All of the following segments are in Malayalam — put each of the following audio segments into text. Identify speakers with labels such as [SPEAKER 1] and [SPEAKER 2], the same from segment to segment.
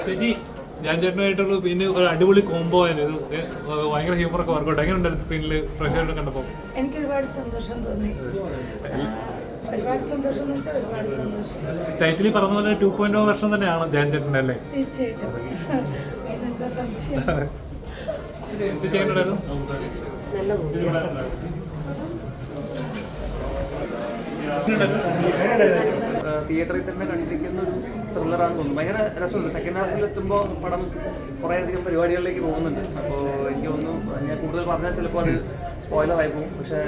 [SPEAKER 1] ചേച്ചി ഞാൻ ചേട്ടനായിട്ടൊരു പിന്നെ ഒരു അടിപൊളി കോംബോ ആയിരുന്നു. ഭയങ്കര ഹ്യൂമറൊക്കെ വർക്കൗട്ട് എങ്ങനെ ഉണ്ടായിരുന്നു സ്ക്രീനിൽ പ്രേക്ഷകരുടെ കണ്ടപ്പോൾ?
[SPEAKER 2] എനിക്ക് ഒരുപാട് സന്തോഷം തോന്നി. ഒരുപാട് സന്തോഷം എന്ന് വെച്ചാൽ ഒരുപാട് സന്തോഷം.
[SPEAKER 1] ടൈറ്റിൽ പറഞ്ഞ പോലെ 2.0 വർഷം തന്നെയാണ് ധ്യാൻ ചേട്ടൻ്റെ അല്ലേ?
[SPEAKER 2] തീർച്ചയായിട്ടും. അതിനെന്താ സംശയം?
[SPEAKER 1] ചേട്ടനായിരുന്നു
[SPEAKER 3] തിയേറ്ററിൽ തന്നെ കണ്ടിരിക്കുന്ന ഒരു ത്രില്ലറാണെന്ന് തോന്നുന്നു. ഭയങ്കര രസമുണ്ട്. സെക്കൻഡ് ഹാഫിൽ എത്തുമ്പോൾ പടം കുറേയധികം പരിപാടികളിലേക്ക് പോകുന്നുണ്ട്. അപ്പോൾ എനിക്ക് തോന്നുന്നു ഞാൻ കൂടുതൽ പറഞ്ഞാൽ ചിലപ്പോൾ അത് സ്പോയിലർ ആയി പോകും. പക്ഷേ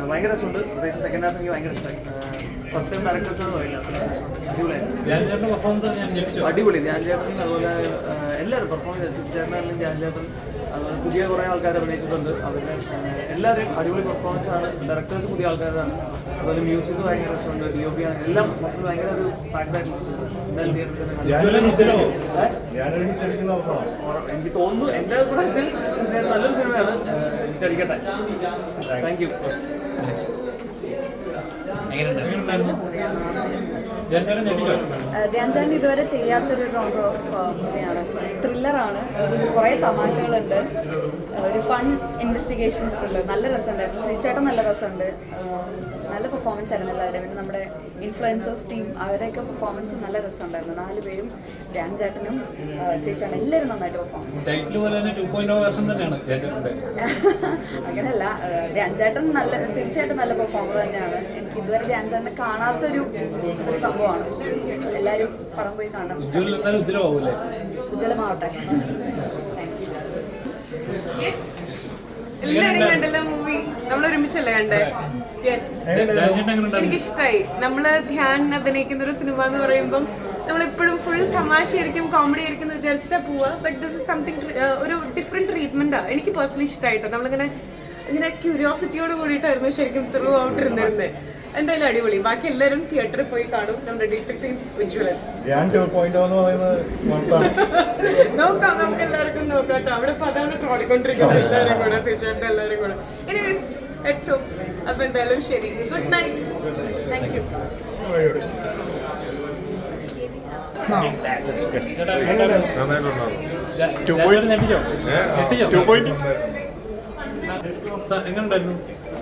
[SPEAKER 3] ഭയങ്കര രസമുണ്ട്. പ്രത്യേകിച്ച് സെക്കൻഡ് ഹാഫ് എനിക്ക് ഭയങ്കര ഇഷ്ടമായി. ഫസ്റ്റ് ടൈം ഡയറക്ടേഴ്സാണെന്ന് പറയില്ല, അടിപൊളി. ധ്യാൻ ചേട്ടൻ അതുപോലെ എല്ലാവരും പെർഫോമൻസ്, ചേട്ടനാണെങ്കിലും ധ്യാൻ ചേട്ടൻ അതുപോലെ പുതിയ കുറേ ആൾക്കാർ അഭിനയിച്ചിട്ടുണ്ട്. അവരുടെ എല്ലാവരും അടിപൊളി പെർഫോമൻസ് ആണ്. ഡയറക്ടേഴ്സ് പുതിയ ആൾക്കാരാണ്. അതുപോലെ മ്യൂസിക് ഭയങ്കര രസമുണ്ട്. DOP ആണ്. എല്ലാം മൊത്തം ഭയങ്കര ഒരു പാക്ഡായിട്ട് എന്തായാലും എനിക്ക് തോന്നുന്നു എൻ്റെ കൂടെ നല്ലൊരു സിനിമയാണ്. എനിക്ക് അടിക്കട്ടെ. Thank you.
[SPEAKER 4] ധ്യാൻ ചേട്ടൻ ഇതുവരെ ചെയ്യാത്തൊരു ജോണർ ഓഫ് മൂവിയാണ്. ത്രില്ലറാണ്. കുറേ തമാശകളുണ്ട്. ഒരു ഫൺ ഇൻവെസ്റ്റിഗേഷൻ ത്രില്ലർ. നല്ല രസമുണ്ടായിരുന്നു. ശ്രീചേട്ടൻ നല്ല രസമുണ്ട്. നല്ല പെർഫോമൻസ് ആയിരുന്നു എല്ലാവരുടെയും. പിന്നെ നമ്മുടെ ഇൻഫ്ലുവൻസേഴ്സ് ടീം അവരുടെയൊക്കെ പെർഫോമൻസ് നല്ല രസമുണ്ടായിരുന്നു. 4 പേരും ധ്യാൻ ചേട്ടനും ശ്രീചേട്ടനും എല്ലാവരും നന്നായിട്ട് പെർഫോം. അങ്ങനെയല്ല, ധ്യാൻ ചേട്ടൻ തീർച്ചയായിട്ടും നല്ല പെർഫോമർ തന്നെയാണ്. എനിക്ക് ഇതുവരെ ധ്യാൻ ചേട്ടനെ കാണാത്തൊരു സംഭവമാണ്. എല്ലാവരും പടം പോയി കാണണം. ഉജ്ജ്വലമാവട്ടെ.
[SPEAKER 5] എല്ലാരും കണ്ടല്ലോ മൂവി? നമ്മൾ ഒരുമിച്ചല്ലേ കണ്ടേ? എനിക്കിഷ്ടായി. നമ്മള് ധ്യാൻ അഭിനയിക്കുന്ന ഒരു സിനിമ എന്ന് പറയുമ്പം നമ്മളെപ്പോഴും ഫുൾ തമാശ ആയിരിക്കും, കോമഡി ആയിരിക്കും എന്ന് വിചാരിച്ചിട്ടാ പോവാ. ബട്ട് ദിസ് ഇസ് സംതിങ്, ഒരു ഡിഫറെന്റ് ട്രീറ്റ്മെന്റാ. എനിക്ക് പേഴ്സണലി ഇഷ്ടമായിട്ടോ. ഇങ്ങനെ ക്യൂരിയോസിറ്റിയോട് കൂടിയിട്ടായിരുന്നു ശരിക്കും ത്രൂ ഔട്ട് ഇരുന്നിരുന്നത്. എന്തായാലും അടിപൊളി. ബാക്കി എല്ലാവരും തിയേറ്ററിൽ പോയി കാണും. നമ്മുടെ ഡിറ്റക്റ്റീവ് ഉജ്ജ്വലൻ നോക്കാം. നമുക്ക് എല്ലാവർക്കും നോക്കാം കേട്ടോ. അവിടെ ഇപ്പൊ അതാണ് ട്രോളിക്കൊണ്ടിരിക്കുന്നത് എല്ലാവരും കൂടെ, സിറ്റുവേഷൻ എല്ലാവരും കൂടെ. Anyways let's hope. അപ്പൊ എന്തായാലും ശരി, ഗുഡ് നൈറ്റ്. Thank you.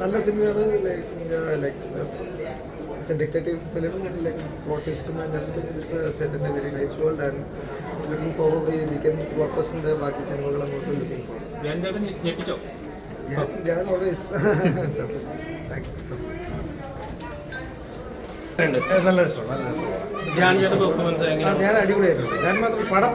[SPEAKER 6] നല്ല സിനിമയാണ്. It's a detective film, like plot twist and everything. It's set in a very nice world, and looking forward we can work in the Baki cinema. I'm also looking forward. Yeah, always. Thank you.
[SPEAKER 7] നല്ല രസമാണ്. ധ്യാൻ ചേട്ടൻ പെർഫോമൻസ് എങ്ങനെയാണ്? ധ്യാൻ അടിപൊളിയായിരുന്നു. ധ്യാൻ മാത്രം പടം